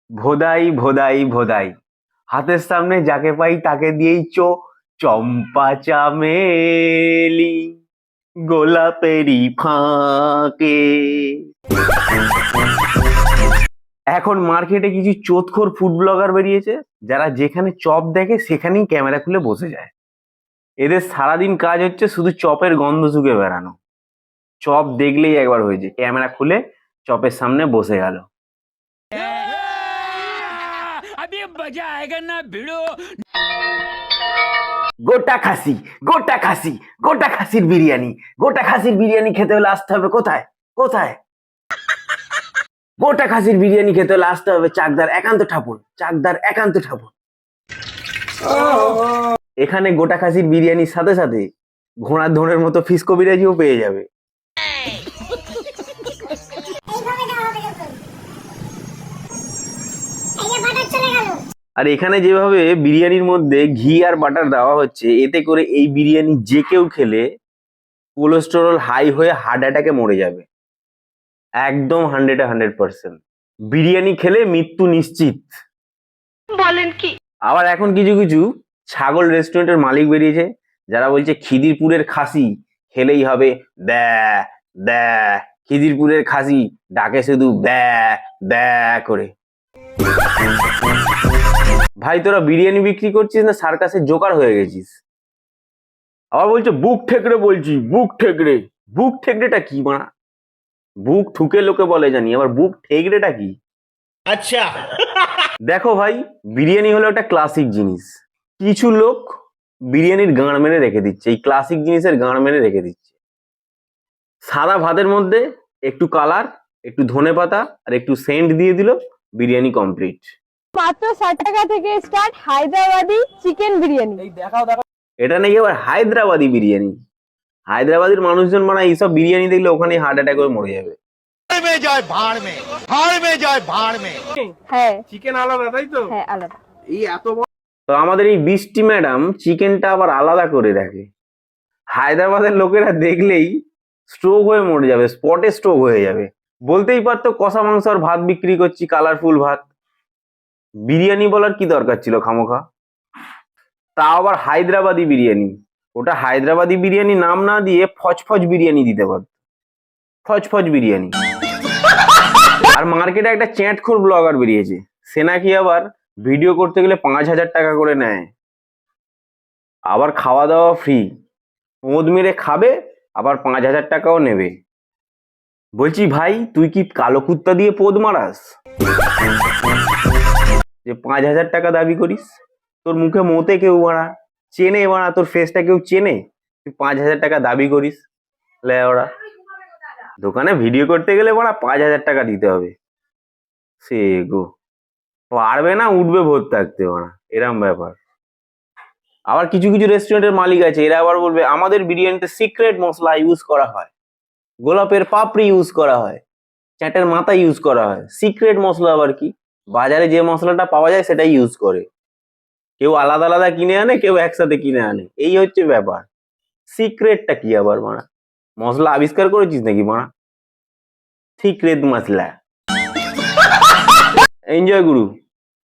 ভোদাই ভোদাই ভোদাই, হাতের সামনে যাকে পাই তাকে দিয়েই চম্পা চামেলি গোলাপেরই ফাঁকে। এখন মার্কেটে কিছু চোদখোর ফুড ব্লগার বেরিয়েছে, যারা যেখানে চপ দেখে সেখানেই ক্যামেরা খুলে বসে যায়। এদের সারাদিন কাজ হচ্ছে শুধু চপের গন্ধ শুকে বেড়ানো। চপ দেখলেই একবার হয়েছে, ক্যামেরা খুলে চপের সামনে বসে গেল। গোটা খাসি, গোটা খাসি, গোটা খাসির বিরিয়ানি, গোটা খাসির বিরিয়ানি খেতে হলে আসতে হবে কোথায়? কোথায়? গোটা খাসির বিরিয়ানি খেতে হলে আসতে হবে চাকদার একান্ত ঠাকুর, চাকদার একান্ত ঠাকুর। এখানে গোটা খাসির বিরিয়ানির সাথে সাথে ঘোড়ার ধনের মতো ফিশ কবিরাজিও পেয়ে যাবে। আর এখানে যেভাবে বিরিয়ানির মধ্যে ঘি আর বাটার দেওয়া হচ্ছে, এতে করে এই বিরিয়ানি যে কেউ খেলে কোলেস্টেরল হাই হয়ে হার্ট অ্যাটাকে মরে যাবে। একদম 100% বিরিয়ানি খেলে মৃত্যু নিশ্চিত। বলেন কি? আবার এখন কিছু কিছু ছাগল রেস্টুরেন্টের মালিক বেরিয়েছে, যারা বলছে খিদিরপুরের খাসি খেলেই হবে দ্যা দ্যা, খিদিরপুরের খাসি ডাকে শুধু দ্যা দ্যা করে। ভাই তোরা বিরিয়ানি বিক্রি করছিস না সার্কাসের জোকার হয়ে গেছিস? আবার বলছে বুক ঠেকরে, বলছি বুক ঠেকরে। বুক ঠেকরেটা কি মানা? বুক ঠুকে লোকে বলে জানি, আবার বুক ঠেকরেটা কি? আচ্ছা দেখো ভাই, বিরিয়ানি হলো একটা ক্লাসিক জিনিস। কিছু লোক বিরিয়ানির গাঁড় মেরে রেখে দিচ্ছে, এই ক্লাসিক জিনিসের গাঁড় মেরে রেখে দিচ্ছে। সাদা ভাতের মধ্যে একটু কালার, একটু ধনেপাতা আর একটু সেন্ট দিয়ে দিল, বিরিয়ানি কমপ্লিট। মাত্র 60 টাকা থেকে স্টার্ট হায়দ্রাবাদি চিকেন বিরিয়ানি। এটা নাকি আবার হায়দ্রাবাদি বিরিয়ানি। হায়দ্রাবাদের মানুষজন মানে এইসব বিরিয়ানি দেখলে ওখানে হার্ট অ্যাটাক হয়ে মরে যাবে। হ্যাঁ চিকেন আলাদা, তাই তো? হ্যাঁ আলাদা। এই এত তো আমাদের এই বৃষ্টি ম্যাডাম চিকেনটা আবার আলাদা করে রাখে। হায়দ্রাবাদের লোকেরা দেখলেই স্ট্রোক হয়ে মরে যাবে, স্পটে স্ট্রোক হয়ে যাবে। বলতেই পারতো কষা মাংস আর ভাত বিক্রি করছি, কালারফুল ভাত। বিরিয়ানি বলার কি দরকার ছিল খামোখা? তা আবার হায়দ্রাবাদি বিরিয়ানি। ওটা হায়দ্রাবাদি বিরিয়ানি নাম না দিয়ে ফচফচ বিরিয়ানি দিতে পারত, ফচফচ বিরিয়ানি। আর মার্কেটে একটা চ্যাটখোর ব্লগার বেরিয়েছে, সে নাকি আবার ভিডিও করতে গেলে 5,000 টাকা করে নেয়, আবার খাওয়া দাওয়া ফ্রি। মদ মেরে খাবে, আবার 5,000 টাকাও নেবে। বলছি ভাই, তুই কি কালো কুত্তা দিয়ে পোদ মারাস যে 5,000 টাকা দাবি করিস? তোর মুখে মতে কেউ মারা চেনে, মারা তোর ফেসটা কেউ চেনে, তুই 5,000 টাকা দাবি করিস? ওরা দোকানে ভিডিও করতে গেলে মারা 5,000 টাকা দিতে হবে। সে গো পারবে না, উঠবে ভোর থাকতে মারা, এরম ব্যাপার। আবার কিছু কিছু রেস্টুরেন্টের মালিক আছে, এরা আবার বলবে আমাদের বিরিয়ানিতে সিক্রেট মশলা ইউজ করা হয়, গোলাপের পাপড়ি ইউজ করা হয়, চ্যাটের মাথা ইউজ করা হয়। সিক্রেট মশলা আবার কি? বাজারে যে মশলাটা পাওয়া যায় সেটাই ইউজ করে, কেউ আলাদা আলাদা কিনে আনে, কেউ একসাথে কিনে আনে, এই হচ্ছে ব্যাপার। সিক্রেটটা কি আবার মারা? মশলা আবিষ্কার করেছিস নাকি মারা? সিক্রেট মশলা। এনজয় গুরু।